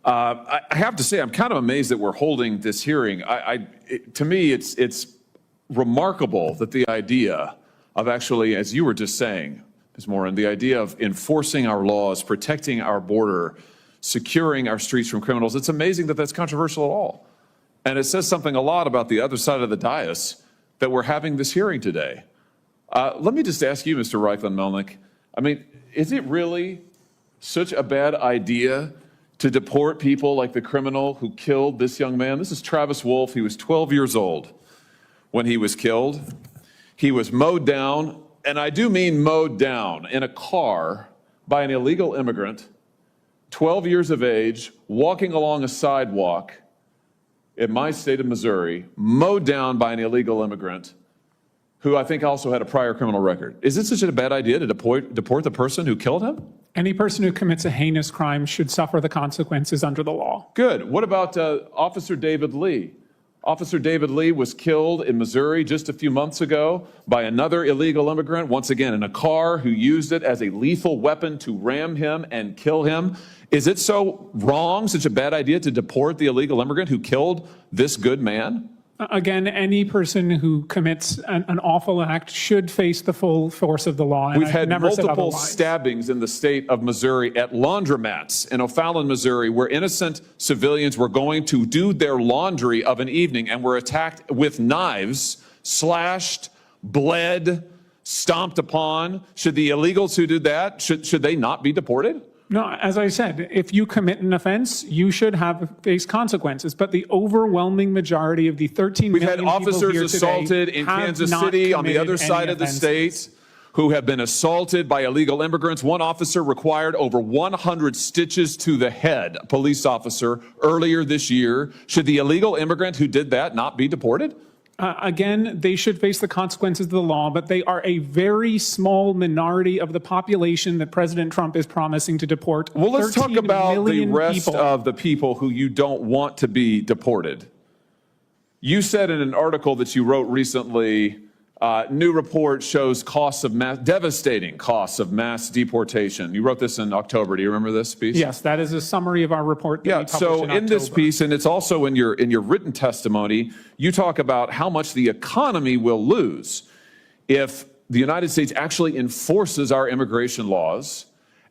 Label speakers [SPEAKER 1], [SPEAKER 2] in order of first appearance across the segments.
[SPEAKER 1] I have to say, I'm kind of amazed that we're holding this hearing. To me, it's remarkable that the idea of actually, as you were just saying, Ms. Morin, the idea of enforcing our laws, protecting our border, securing our streets from criminals, it's amazing that that's controversial at all. And it says something a lot about the other side of the dais that we're having this hearing today. Let me just ask you, Mr. Reichlin-Melnick, I mean, is it really such a bad idea to deport people like the criminal who killed this young man? This is Travis Wolf. He was 12 years old when he was killed. He was mowed down, and I do mean mowed down, in a car by an illegal immigrant, 12 years of age, walking along a sidewalk in my state of Missouri, mowed down by an illegal immigrant who I think also had a prior criminal record. Is it such a bad idea to deport the person who killed him?
[SPEAKER 2] Any person who commits a heinous crime should suffer the consequences under the law.
[SPEAKER 1] Good. What about Officer David Lee? Officer David Lee was killed in Missouri just a few months ago by another illegal immigrant, once again in a car, who used it as a lethal weapon to ram him and kill him. Is it so wrong, such a bad idea to deport the illegal immigrant who killed this good man?
[SPEAKER 2] Again, any person who commits an awful act should face the full force of the law.
[SPEAKER 1] We've had multiple stabbings in the state of Missouri at laundromats in O'Fallon, Missouri, where innocent civilians were going to do their laundry of an evening and were attacked with knives, slashed, bled, stomped upon. Should the illegals who did that, should they not be deported?
[SPEAKER 2] No, as I said, if you commit an offense, you should face consequences. But the overwhelming majority of the 13 million people here today
[SPEAKER 1] We've had officers assaulted in Kansas City on the other side of the state who have been assaulted by illegal immigrants. One officer required over 100 stitches to the head, a police officer, earlier this year. Should the illegal immigrant who did that not be deported?
[SPEAKER 2] Again, they should face the consequences of the law, but they are a very small minority of the population that President Trump is promising to deport.
[SPEAKER 1] Well, let's talk about the rest of the people who you don't want to be deported. You said in an article that you wrote recently, new report shows devastating costs of mass deportation. You wrote this in October. Do you remember this piece?
[SPEAKER 2] Yes, that is a summary of our report that we published
[SPEAKER 1] so
[SPEAKER 2] in
[SPEAKER 1] in this piece, and it's also in your written testimony, you talk about how much the economy will lose if the United States actually enforces our immigration laws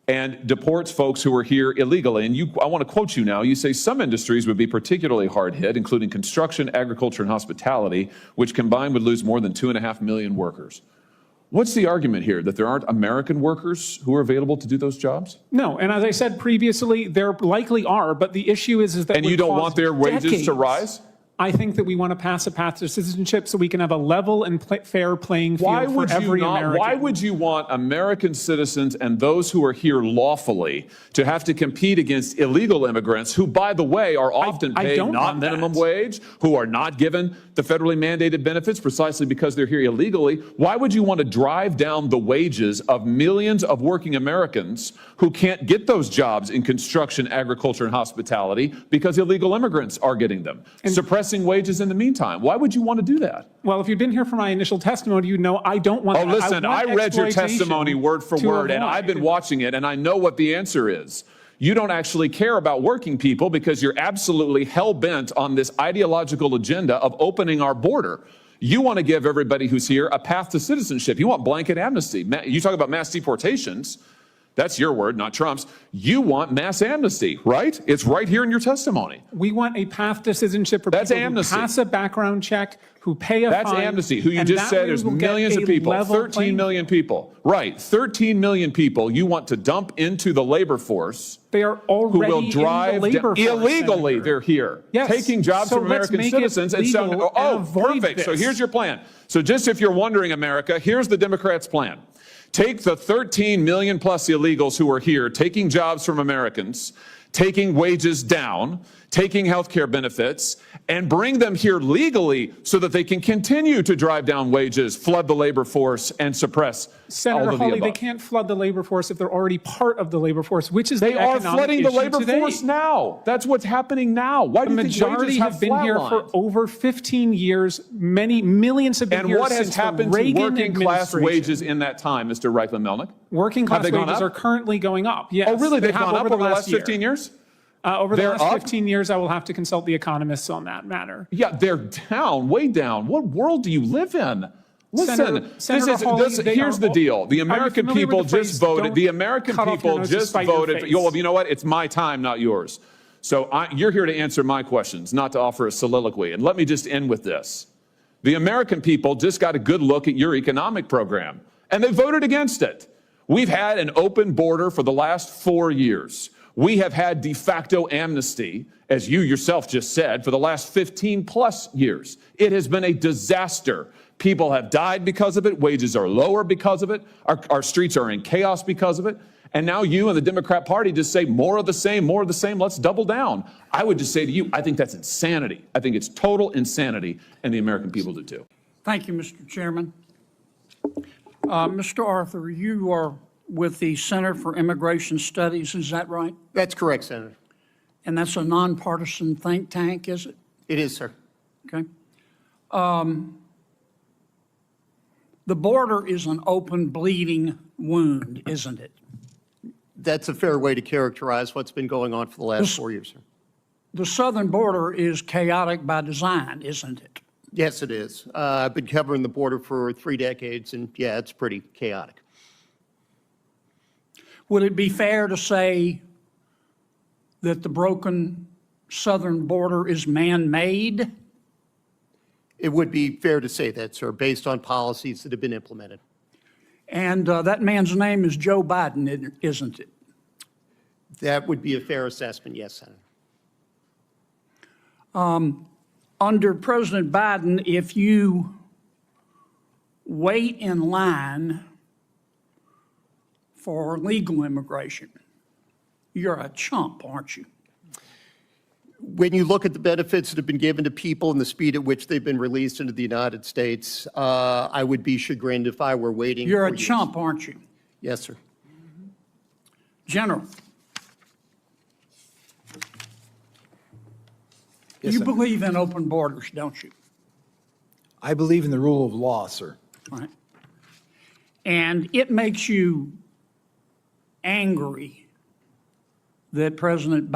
[SPEAKER 1] and deports folks who are here illegally. And I want to quote you now. You say some industries would be particularly hard hit, including construction, agriculture, and hospitality, which combined would lose more than 2.5 million workers. What's the argument here, that there aren't American workers who are available to do those jobs?
[SPEAKER 2] No, and as I said previously, there likely are, but the issue is that—
[SPEAKER 1] And you don't want their wages to rise?
[SPEAKER 2] I think that we want to pass a path to citizenship so we can have a level and fair playing field for every American.
[SPEAKER 1] Why would you want American citizens and those who are here lawfully to have to compete against illegal immigrants who, by the way, are often paid not minimum wage, who are not given the federally mandated benefits precisely because they're here illegally? Why would you want to drive down the wages of millions of working Americans who can't get those jobs in construction, agriculture, and hospitality because illegal immigrants are getting them? Suppressing wages in the meantime. Why would you want to do that?
[SPEAKER 2] Well, if you've been here for my initial testimony, you know I don't want that.
[SPEAKER 1] Oh, listen, I read your testimony word for word, and I've been watching it, and I know what the answer is. You don't actually care about working people because you're absolutely hell-bent on this ideological agenda of opening our border. You want to give everybody who's here a path to citizenship. You want blanket amnesty. You talk about mass deportations. That's your word, not Trump's. You want mass amnesty, right? It's right here in your testimony.
[SPEAKER 2] We want a path to citizenship for people who pass a background check, who pay a fine.
[SPEAKER 1] That's amnesty, who you just said is millions of people, 13 million people. Right, 13 million people you want to dump into the labor force.
[SPEAKER 2] They are already
[SPEAKER 1] who will drive
[SPEAKER 2] in the labor force,
[SPEAKER 1] illegally.
[SPEAKER 2] Senator.
[SPEAKER 1] They're here,
[SPEAKER 2] yes.
[SPEAKER 1] taking jobs from American citizens. And so, perfect. So here's your plan. So just if you're wondering, America, here's the Democrats' plan. Take the 13 million plus illegals who are here, taking jobs from Americans, taking wages down, taking health care benefits, and bring them here legally so that they can continue to drive down wages, flood the labor force, and suppress
[SPEAKER 2] Senator
[SPEAKER 1] all of
[SPEAKER 2] Hawley,
[SPEAKER 1] the above.
[SPEAKER 2] They can't flood the labor force if they're already part of the labor force, which is
[SPEAKER 1] they are flooding the labor force now. That's what's happening now. Why do you think wages have flatlined?
[SPEAKER 2] The majority have been here for over 15 years. Many millions have been here since the Reagan
[SPEAKER 1] administration. And what has happened to working class wages in that time, Mr. Reichlin-Melnick?
[SPEAKER 2] Working class wages are currently going up. Yes.
[SPEAKER 1] Oh, really? They've gone up over the last 15 years?
[SPEAKER 2] Over the
[SPEAKER 1] They're
[SPEAKER 2] last
[SPEAKER 1] up?
[SPEAKER 2] 15 years, I will have to consult the economists on that matter.
[SPEAKER 1] Yeah, they're down, way down. What world do you live in? Listen,
[SPEAKER 2] Senator Hawley, they
[SPEAKER 1] here's
[SPEAKER 2] are
[SPEAKER 1] the
[SPEAKER 2] all-
[SPEAKER 1] deal. The
[SPEAKER 2] Are you
[SPEAKER 1] American
[SPEAKER 2] familiar with
[SPEAKER 1] people
[SPEAKER 2] the phrase,
[SPEAKER 1] just voted.
[SPEAKER 2] "Don't
[SPEAKER 1] The American
[SPEAKER 2] cut off your
[SPEAKER 1] people
[SPEAKER 2] nose to
[SPEAKER 1] just
[SPEAKER 2] spite your
[SPEAKER 1] voted.
[SPEAKER 2] face"?
[SPEAKER 1] Well, you know what? It's my time, not yours. So you're here to answer my questions, not to offer a soliloquy. And let me just end with this. The American people just got a good look at your economic program, and they voted against it. We've had an open border for the last 4 years. We have had de facto amnesty, as you yourself just said, for the last 15 plus years. It has been a disaster. People have died because of it. Wages are lower because of it. Our streets are in chaos because of it. And now you and the Democrat Party just say more of the same, more of the same. Let's double down. I would just say to you, I think that's insanity. I think it's total insanity, and the American people do too.
[SPEAKER 3] Thank you, Mr. Chairman. Mr. Arthur, you are with the Center for Immigration Studies, is that right?
[SPEAKER 4] That's correct, Senator.
[SPEAKER 3] And that's a nonpartisan think tank, is it?
[SPEAKER 4] It is, sir.
[SPEAKER 3] Okay. The border is an open bleeding wound, isn't it?
[SPEAKER 4] That's a fair way to characterize what's been going on for the last 4 years, sir.
[SPEAKER 3] The southern border is chaotic by design, isn't it?
[SPEAKER 4] Yes, it is. I've been covering the border for 3 decades, and yeah, it's pretty chaotic.
[SPEAKER 3] Would it be fair to say that the broken southern border is man-made?
[SPEAKER 4] It would be fair to say that, sir, based on policies that have been implemented.
[SPEAKER 3] And that man's name is Joe Biden, isn't it?
[SPEAKER 4] That would be a fair assessment, yes, Senator.
[SPEAKER 3] Under President Biden, if you wait in line for legal immigration, you're a chump, aren't you?
[SPEAKER 4] When you look at the benefits that have been given to people and the speed at which they've been released into the United States, I would be chagrined if I were waiting.
[SPEAKER 3] You're a
[SPEAKER 4] for years.
[SPEAKER 3] chump, aren't you?
[SPEAKER 4] Yes, sir.
[SPEAKER 3] General,
[SPEAKER 5] Yes,
[SPEAKER 3] you
[SPEAKER 5] sir.
[SPEAKER 3] believe in open borders, don't you?
[SPEAKER 5] I believe in the rule of law, sir.
[SPEAKER 3] Right. And it makes you angry that President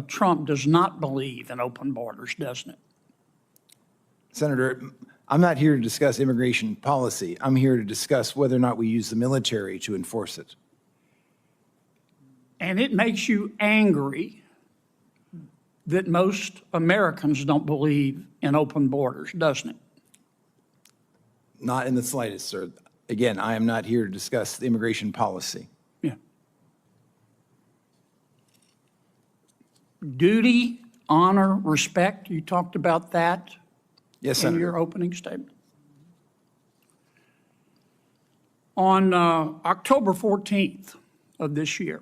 [SPEAKER 3] Trump does not believe in open borders, doesn't it?
[SPEAKER 5] Senator, I'm not here to discuss immigration policy. I'm here to discuss whether or not we use the military to enforce it.
[SPEAKER 3] And it makes you angry that most Americans don't believe in open borders, doesn't it?
[SPEAKER 5] Not in the slightest, sir. Again, I am not here to discuss the immigration policy.
[SPEAKER 3] Yeah. Duty, honor, respect, you talked about that
[SPEAKER 5] Yes,
[SPEAKER 3] in
[SPEAKER 5] Senator.
[SPEAKER 3] your opening statement. On October 14th of this year,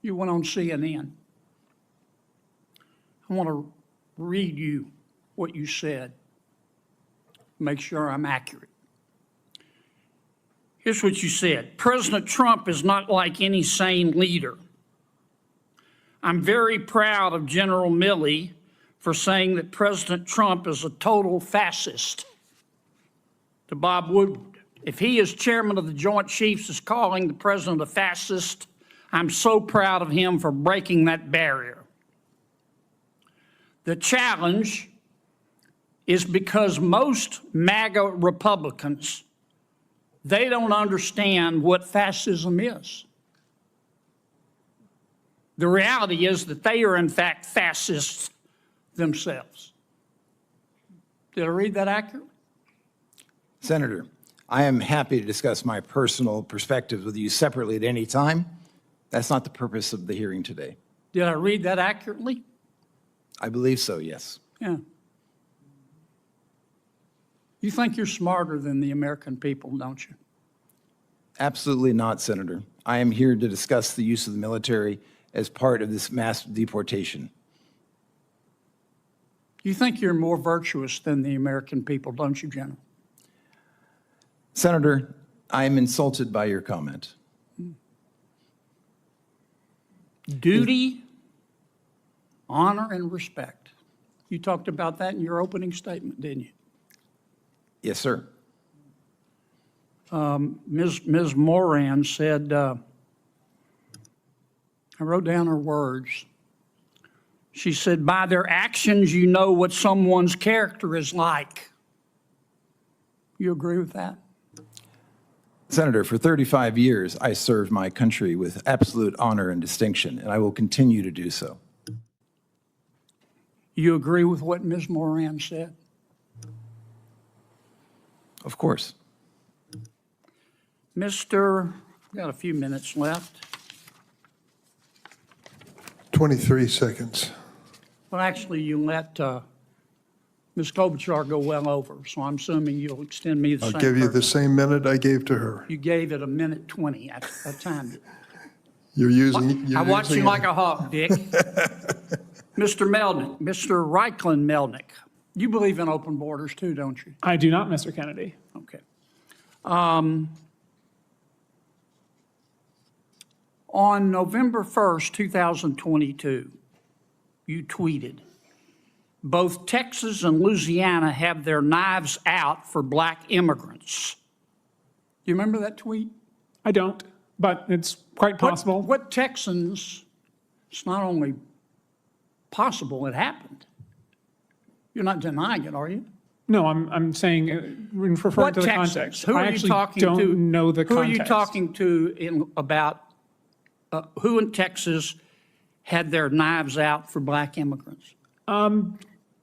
[SPEAKER 3] you went on CNN. I want to read you what you said, make sure I'm accurate. Here's what you said. President Trump is not like any sane leader. I'm very proud of General Milley for saying that President Trump is a total fascist. To Bob Woodward, if he, as chairman of the Joint Chiefs, is calling the president a fascist, I'm so proud of him for breaking that barrier. The challenge is because most MAGA Republicans, they don't understand what fascism is. The reality is that they are, in fact, fascists themselves. Did I read that accurately?
[SPEAKER 5] Senator, I am happy to discuss my personal perspectives with you separately at any time. That's not the purpose of the hearing today.
[SPEAKER 3] Did I read that accurately?
[SPEAKER 5] I believe so, yes.
[SPEAKER 3] Yeah. You think you're smarter than the American people, don't you?
[SPEAKER 5] Absolutely not, Senator. I am here to discuss the use of the military as part of this mass deportation.
[SPEAKER 3] You think you're more virtuous than the American people, don't you, General?
[SPEAKER 5] Senator, I am insulted by your comment.
[SPEAKER 3] Duty, honor, and respect. You talked about that in your opening statement, didn't you?
[SPEAKER 5] Yes, sir.
[SPEAKER 3] Ms. Moran said, I wrote down her words. She said, by their actions, you know what someone's character is like. You agree with that?
[SPEAKER 5] Senator, for 35 years, I served my country with absolute honor and distinction, and I will continue to do so.
[SPEAKER 3] You agree with what Ms. Moran said?
[SPEAKER 5] Of course.
[SPEAKER 3] Mr., we've got a few minutes left.
[SPEAKER 6] 23 seconds.
[SPEAKER 3] Well, actually, you let Ms. Klobuchar go well over, so I'm assuming you'll extend me the
[SPEAKER 6] I'll
[SPEAKER 3] same.
[SPEAKER 6] give you the
[SPEAKER 3] courtesy.
[SPEAKER 6] same minute I gave to her.
[SPEAKER 3] You gave it a minute 20 at a time.
[SPEAKER 6] You're using.
[SPEAKER 3] I watch you
[SPEAKER 6] using-
[SPEAKER 3] like a hawk, Dick. Mr. Melnick, Mr. Reichlin Melnick, you believe in open borders too, don't you?
[SPEAKER 2] I do not, Mr. Kennedy.
[SPEAKER 3] Okay. On November 1st, 2022, you tweeted, both Texas and Louisiana have their knives out for black immigrants. Do you remember that tweet?
[SPEAKER 2] I don't, but it's quite possible.
[SPEAKER 3] What Texans, it's not only possible, it happened. You're not denying it, are you?
[SPEAKER 2] No, I'm saying, referring
[SPEAKER 3] What
[SPEAKER 2] to the
[SPEAKER 3] Texans?
[SPEAKER 2] context.
[SPEAKER 3] Who
[SPEAKER 2] I
[SPEAKER 3] are you
[SPEAKER 2] actually
[SPEAKER 3] talking
[SPEAKER 2] don't
[SPEAKER 3] to?
[SPEAKER 2] know the
[SPEAKER 3] Who are
[SPEAKER 2] context.
[SPEAKER 3] you talking to about, who in Texas had their knives out for black immigrants?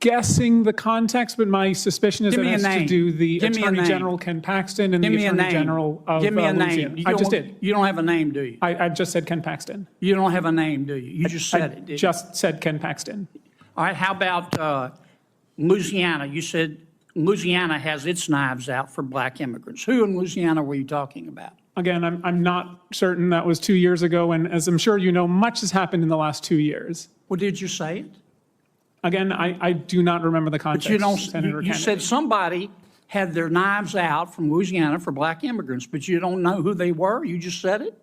[SPEAKER 2] Guessing the context, but my suspicion is
[SPEAKER 3] Give
[SPEAKER 2] that
[SPEAKER 3] me
[SPEAKER 2] it
[SPEAKER 3] a
[SPEAKER 2] has to
[SPEAKER 3] name.
[SPEAKER 2] do the
[SPEAKER 3] Give me a
[SPEAKER 2] Attorney
[SPEAKER 3] name.
[SPEAKER 2] General Ken Paxton and
[SPEAKER 3] Give
[SPEAKER 2] the
[SPEAKER 3] me a
[SPEAKER 2] Attorney
[SPEAKER 3] name.
[SPEAKER 2] General of
[SPEAKER 3] Give me a
[SPEAKER 2] Louisiana.
[SPEAKER 3] name. You
[SPEAKER 2] I just
[SPEAKER 3] don't-
[SPEAKER 2] did.
[SPEAKER 3] You don't have a name, do you?
[SPEAKER 2] I just said Ken Paxton.
[SPEAKER 3] You don't have a name, do you? You just said it, didn't you?
[SPEAKER 2] Just said Ken Paxton.
[SPEAKER 3] All right, how about Louisiana? You said Louisiana has its knives out for black immigrants. Who in Louisiana were you talking about?
[SPEAKER 2] Again, I'm not certain. That was 2 years ago, and as I'm sure you know, much has happened in the last 2 years.
[SPEAKER 3] Well, did you say it?
[SPEAKER 2] Again, I do not remember the context,
[SPEAKER 3] But you don't,
[SPEAKER 2] Senator
[SPEAKER 3] you
[SPEAKER 2] Kennedy.
[SPEAKER 3] said somebody had their knives out from Louisiana for black immigrants, but you don't know who they were? You just said it?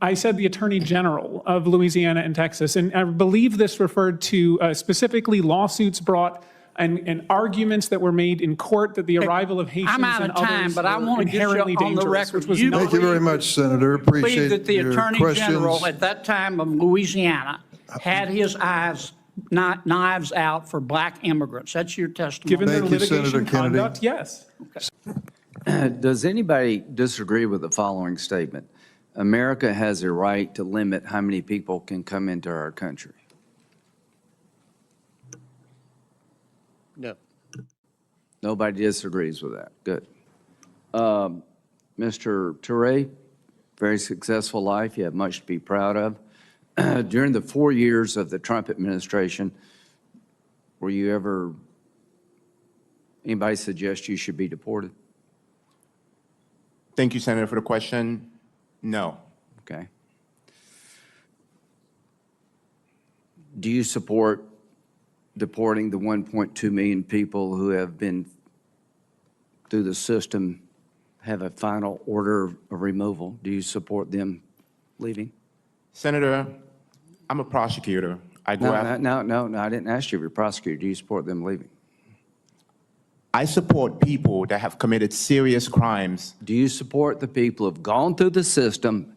[SPEAKER 2] I said the Attorney General of Louisiana and Texas, and I believe this referred to specifically lawsuits brought and arguments that were made in court that the arrival of Haitians
[SPEAKER 3] I'm out
[SPEAKER 2] and
[SPEAKER 3] of time,
[SPEAKER 2] others
[SPEAKER 3] but I
[SPEAKER 2] were
[SPEAKER 3] want to get you
[SPEAKER 2] inherently
[SPEAKER 3] on the
[SPEAKER 2] dangerous,
[SPEAKER 3] record.
[SPEAKER 2] which was
[SPEAKER 3] You
[SPEAKER 2] not.
[SPEAKER 6] Thank you very much, Senator.
[SPEAKER 3] Believe
[SPEAKER 6] Appreciate
[SPEAKER 3] that the
[SPEAKER 6] your
[SPEAKER 3] Attorney
[SPEAKER 6] questions.
[SPEAKER 3] General at that time of Louisiana had his knives out for black immigrants. That's your testimony.
[SPEAKER 2] Given their
[SPEAKER 6] Thank you,
[SPEAKER 2] litigation
[SPEAKER 6] Senator Kennedy.
[SPEAKER 2] conduct, yes.
[SPEAKER 7] Does anybody disagree with the following statement? America has a right to limit how many people can come into our country.
[SPEAKER 4] No.
[SPEAKER 7] Nobody disagrees with that. Good. Mr. Toure, very successful life. You have much to be proud of. During the 4 years of the Trump administration, were you ever, anybody suggest you should be deported?
[SPEAKER 8] Thank you, Senator, for the question. No.
[SPEAKER 7] Okay. Do you support deporting the 1.2 million people who have been through the system, have a final order of removal? Do you support them leaving?
[SPEAKER 8] Senator, I'm a prosecutor. I go after,
[SPEAKER 7] No, I didn't ask you if you're a prosecutor. Do you support them leaving?
[SPEAKER 8] I support people that have committed serious crimes.
[SPEAKER 7] Do you support the people who've gone through the system,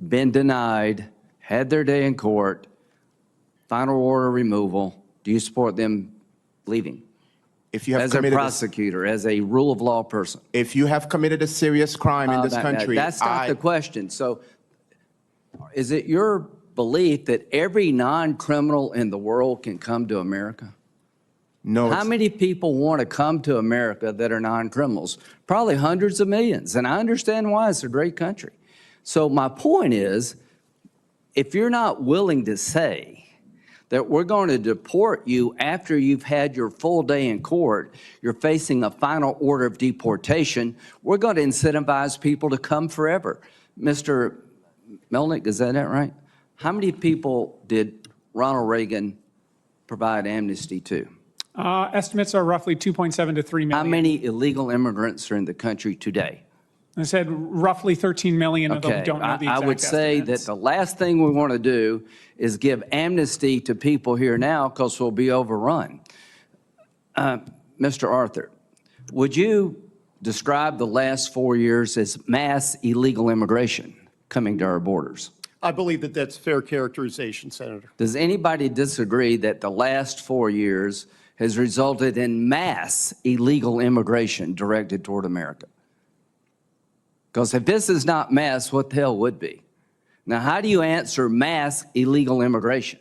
[SPEAKER 7] been denied, had their day in court, final order removal? Do you support them leaving?
[SPEAKER 8] If you have
[SPEAKER 7] As a
[SPEAKER 8] committed
[SPEAKER 7] prosecutor, as a rule of law person?
[SPEAKER 8] if you have committed a serious crime in this country,
[SPEAKER 7] That's not the question. So is it your belief that every non-criminal in the world can come to America?
[SPEAKER 8] no,
[SPEAKER 7] How
[SPEAKER 8] it's-
[SPEAKER 7] many people want to come to America that are non-criminals? Probably hundreds of millions, and I understand why. It's a great country. So my point is, if you're not willing to say that we're going to deport you after you've had your full day in court, you're facing a final order of deportation, we're going to incentivize people to come forever. Mr. Melnick, is that right? How many people did Ronald Reagan provide amnesty to?
[SPEAKER 2] Estimates are roughly 2.7 to 3 million.
[SPEAKER 7] How many illegal immigrants are in the country today?
[SPEAKER 2] I said roughly 13 million, although we
[SPEAKER 7] Okay,
[SPEAKER 2] don't know the
[SPEAKER 7] I
[SPEAKER 2] exact
[SPEAKER 7] would say that
[SPEAKER 2] estimates.
[SPEAKER 7] the last thing we want to do is give amnesty to people here now because we'll be overrun. Mr. Arthur, would you describe the last 4 years as mass illegal immigration coming to our borders?
[SPEAKER 4] I believe that that's fair characterization, Senator.
[SPEAKER 7] Does anybody disagree that the last 4 years has resulted in mass illegal immigration directed toward America? Because if this is not mass, what the hell would be? Now, how do you answer mass illegal immigration?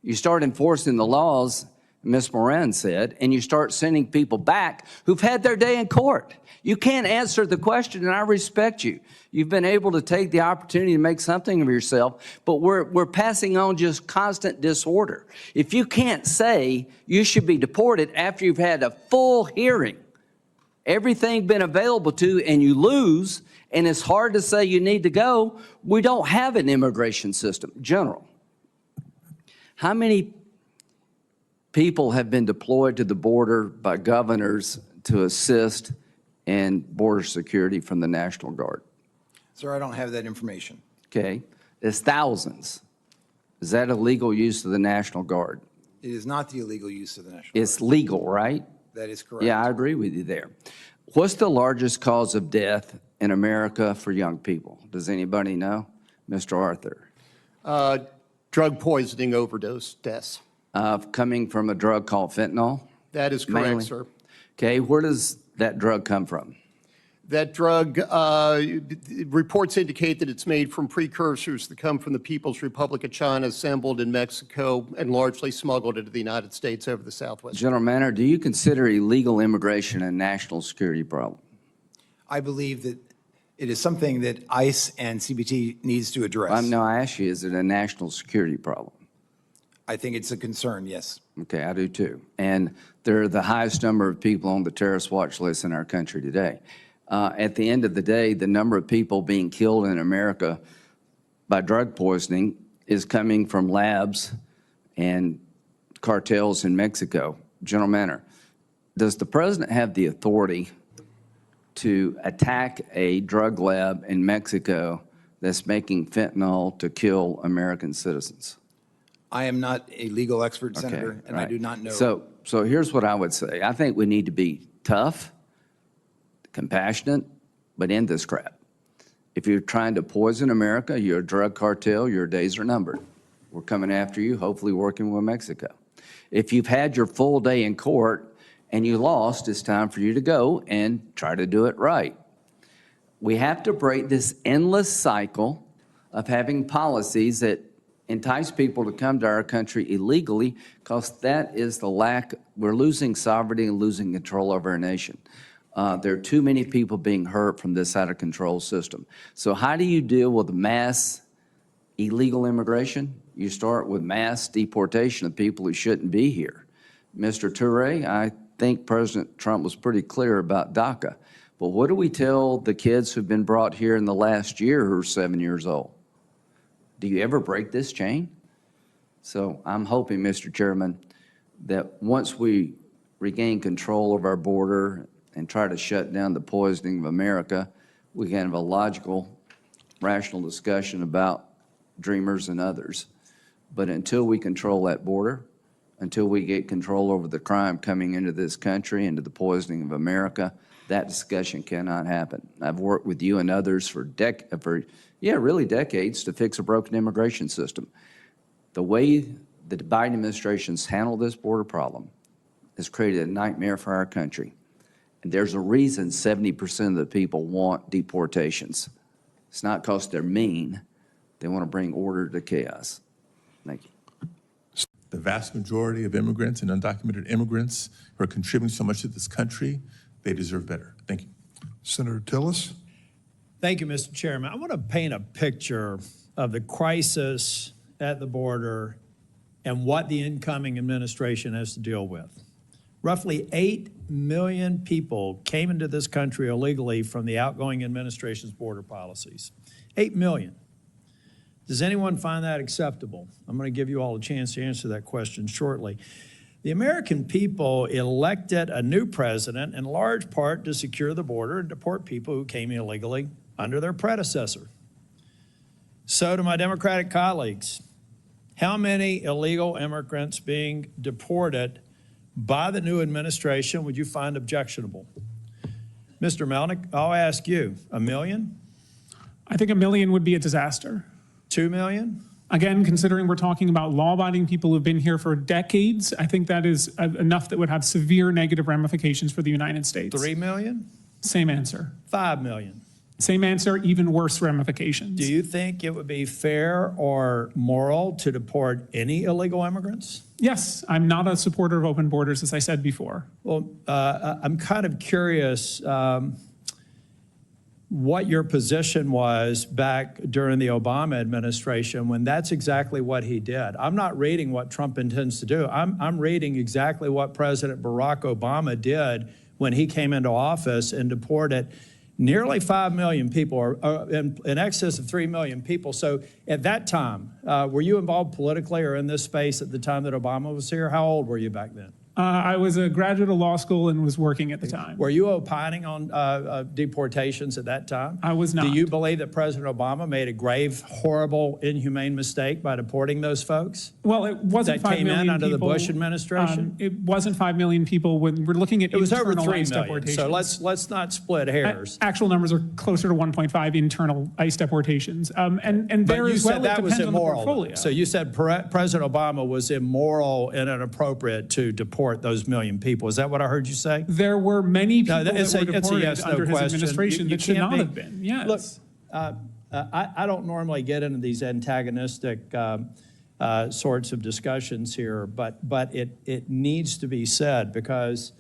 [SPEAKER 7] You start enforcing the laws, Ms. Moran said, and you start sending people back who've had their day in court. You can't answer the question, and I respect you. You've been able to take the opportunity to make something of yourself, but we're passing on just constant disorder. If you can't say you should be deported after you've had a full hearing, everything been available to, and you lose, and it's hard to say you need to go, we don't have an immigration system. General, how many people have been deployed to the border by governors to assist in border security from the National Guard?
[SPEAKER 5] Sir, I don't have that information.
[SPEAKER 7] Okay, it's thousands. Is that illegal use of the National Guard?
[SPEAKER 5] It is not the illegal use of the National Guard.
[SPEAKER 7] It's legal, right?
[SPEAKER 5] That is correct.
[SPEAKER 7] Yeah, I agree with you there. What's the largest cause of death in America for young people? Does anybody know? Mr. Arthur?
[SPEAKER 4] Drug poisoning overdose deaths.
[SPEAKER 7] Coming from a drug called fentanyl?
[SPEAKER 4] That is correct,
[SPEAKER 7] Mainly?
[SPEAKER 4] sir.
[SPEAKER 7] Okay, where does that drug come from?
[SPEAKER 4] That drug, reports indicate that it's made from precursors that come from the People's Republic of China, assembled in Mexico, and largely smuggled into the United States over the Southwest.
[SPEAKER 7] General Manner, do you consider illegal immigration a national security problem?
[SPEAKER 5] I believe that it is something that ICE and CBT needs to address.
[SPEAKER 7] No, I ask you, is it a national security problem?
[SPEAKER 5] I think it's a concern, yes.
[SPEAKER 7] Okay, I do too. And they're the highest number of people on the terrorist watch list in our country today. At the end of the day, the number of people being killed in America by drug poisoning is coming from labs and cartels in Mexico. General Manner, does the president have the authority to attack a drug lab in Mexico that's making fentanyl to kill American citizens?
[SPEAKER 5] I am not a legal expert,
[SPEAKER 7] Okay,
[SPEAKER 5] Senator, and I
[SPEAKER 7] right.
[SPEAKER 5] do not know.
[SPEAKER 7] So here's what I would say. I think we need to be tough, compassionate, but end this crap. If you're trying to poison America, you're a drug cartel, your days are numbered. We're coming after you, hopefully working with Mexico. If you've had your full day in court and you lost, it's time for you to go and try to do it right. We have to break this endless cycle of having policies that entice people to come to our country illegally, because that is the lack, we're losing sovereignty and losing control over our nation. There are too many people being hurt from this out of control system. So how do you deal with mass illegal immigration? You start with mass deportation of people who shouldn't be here. Mr. Toure, I think President Trump was pretty clear about DACA. But what do we tell the kids who've been brought here in the last year who are 7 years old? Do you ever break this chain? So I'm hoping, Mr. Chairman, that once we regain control of our border and try to shut down the poisoning of America, we can have a logical, rational discussion about dreamers and others. But until we control that border, until we get control over the crime coming into this country, into the poisoning of America, that discussion cannot happen. I've worked with you and others for decades to fix a broken immigration system. The way the Biden administration's handled this border problem has created a nightmare for our country. And there's a reason 70% of the people want deportations. It's not because they're mean. They want to bring order to chaos. Thank you.
[SPEAKER 9] The vast majority of immigrants and undocumented immigrants who are contributing so much to this country, they deserve better. Thank you.
[SPEAKER 6] Senator Tillis?
[SPEAKER 10] Thank you, Mr. Chairman. I want to paint a picture of the crisis at the border and what the incoming administration has to deal with. Roughly 8 million people came into this country illegally from the outgoing administration's border policies. 8 million. Does anyone find that acceptable? I'm going to give you all a chance to answer that question shortly. The American people elected a new president in large part to secure the border and deport people who came illegally under their predecessor. So to my Democratic colleagues, how many illegal immigrants being deported by the new administration would you find objectionable? Mr. Melnick, I'll ask you, 1 million?
[SPEAKER 2] I think 1 million would be a disaster.
[SPEAKER 10] 2 million?
[SPEAKER 2] Again, considering we're talking about law-abiding people who've been here for decades, I think that is enough that would have severe negative ramifications for the United States.
[SPEAKER 10] 3 million?
[SPEAKER 2] Same answer.
[SPEAKER 10] 5 million?
[SPEAKER 2] Same answer, even worse ramifications.
[SPEAKER 10] Do you think it would be fair or moral to deport any illegal immigrants?
[SPEAKER 2] Yes, I'm not a supporter of open borders, as I said before.
[SPEAKER 10] Well, I'm kind of curious what your position was back during the Obama administration when that's exactly what he did. I'm not reading what Trump intends to do. I'm reading exactly what President Barack Obama did when he came into office and deported nearly 5 million people, or in excess of 3 million people. So at that time, were you involved politically or in this space at the time that Obama was here? How old were you back then?
[SPEAKER 2] I was a graduate of law school and was working at the time.
[SPEAKER 10] Were you opining on deportations at that time?
[SPEAKER 2] I was not.
[SPEAKER 10] Do you believe that President Obama made a grave, horrible, inhumane mistake by deporting those folks?
[SPEAKER 2] Well, it wasn't
[SPEAKER 10] That
[SPEAKER 2] 5
[SPEAKER 10] came
[SPEAKER 2] million
[SPEAKER 10] in under the
[SPEAKER 2] people.
[SPEAKER 10] Bush administration?
[SPEAKER 2] It wasn't 5 million people. When we're looking at
[SPEAKER 10] It was over
[SPEAKER 2] internal
[SPEAKER 10] 3
[SPEAKER 2] ICE
[SPEAKER 10] million,
[SPEAKER 2] deportations.
[SPEAKER 10] so let's not split hairs.
[SPEAKER 2] Actual numbers are closer to 1.5 internal ICE deportations. And
[SPEAKER 10] But
[SPEAKER 2] there
[SPEAKER 10] you
[SPEAKER 2] as well,
[SPEAKER 10] said
[SPEAKER 2] it
[SPEAKER 10] that was
[SPEAKER 2] depends on the
[SPEAKER 10] immoral.
[SPEAKER 2] portfolio.
[SPEAKER 10] So you said President Obama was immoral and inappropriate to deport those million people. Is that what I heard you say?
[SPEAKER 2] There were many people
[SPEAKER 10] No, it's
[SPEAKER 2] that were
[SPEAKER 10] a
[SPEAKER 2] deported
[SPEAKER 10] yes, no
[SPEAKER 2] under his
[SPEAKER 10] question.
[SPEAKER 2] administration
[SPEAKER 10] You
[SPEAKER 2] that should
[SPEAKER 10] can't
[SPEAKER 2] not
[SPEAKER 10] be-
[SPEAKER 2] have been. Yes.
[SPEAKER 10] Look, I don't normally get into these antagonistic sorts of discussions here, but it needs to be said because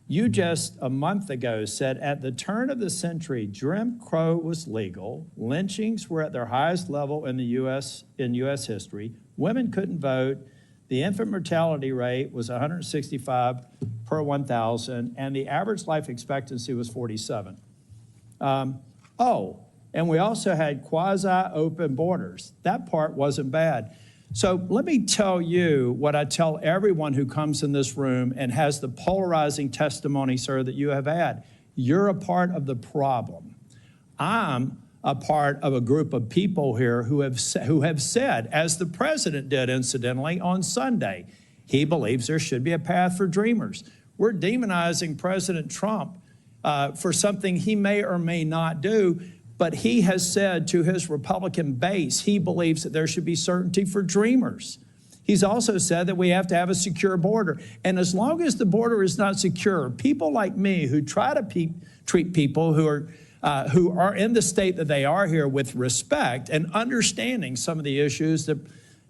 [SPEAKER 10] you just a month ago said at the turn of the century, Jim Crow was legal, lynchings were at their highest level in the U.S. history, women couldn't vote, the infant mortality rate was 165 per 1,000, and the average life expectancy was 47. And we also had quasi-open borders. That part wasn't bad. So let me tell you what I tell everyone who comes in this room and has the polarizing testimony, sir, that you have had. You're a part of the problem. I'm a part of a group of people here who have said, as the president did incidentally on Sunday, he believes there should be a path for dreamers. We're demonizing President Trump for something he may or may not do, but he has said to his Republican base, he believes that there should be certainty for dreamers. He's also said that we have to have a secure border. And as long as the border is not secure, people like me who try to treat people who are in the state that they are here with respect and understanding some of the issues that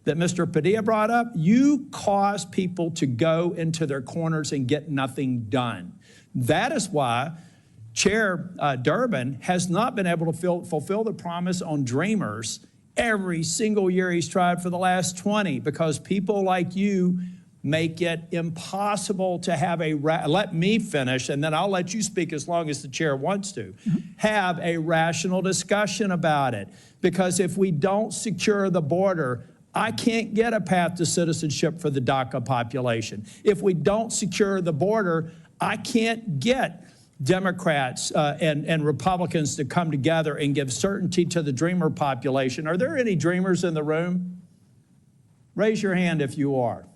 [SPEAKER 10] Mr. Padilla brought up, you cause people to go into their corners and get nothing done. That is why Chair Durbin has not been able to fulfill the promise on dreamers every single year he's tried for the last 20, because people like you make it impossible to have let me finish, and then I'll let you speak as long as the chair wants to, have a rational discussion about it. Because if we don't secure the border, I can't get a path to citizenship for the DACA population. If we don't secure the border, I can't get Democrats and Republicans to come together and give certainty to the dreamer population. Are there any dreamers in the room? Raise your hand if you are.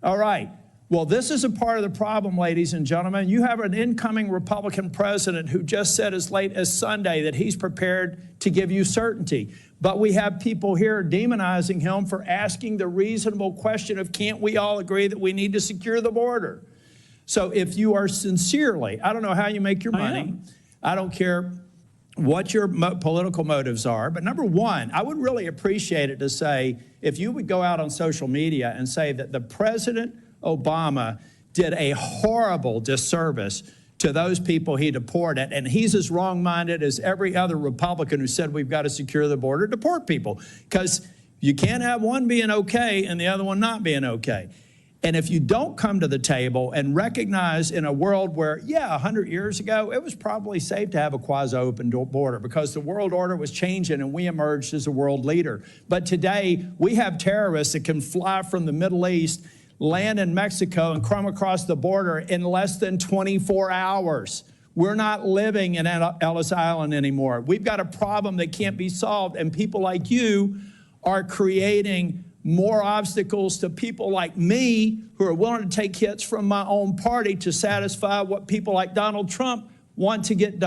[SPEAKER 10] All right. Well, this is a part of the problem, ladies and gentlemen. You have an incoming Republican president who just said as late as Sunday that he's prepared to give you certainty. But we have people here demonizing him for asking the reasonable question of, can't we all agree that we need to secure the border? So if you are sincerely, I don't know how you make your money. I don't care what your political motives are. But number one, I would really appreciate it to say, if you would go out on social media and say that the President Obama did a horrible disservice to those people he deported, and he's as wrong-minded as every other Republican who said we've got to secure the border, deport people. Because you can't have one being okay and the other one not being okay. And if you don't come to the table and recognize in a world where, 100 years ago, it was probably safe to have a quasi-open border because the world order was changing and we emerged as a world leader. But today, we have terrorists that can fly from the Middle East, land in Mexico, and come across the border in less than 24 hours. We're not living in Ellis Island anymore. We've got a problem that can't be solved, and people like you are creating more obstacles to people like me who are willing to take hits from my own party to satisfy what people like Donald Trump want to get done.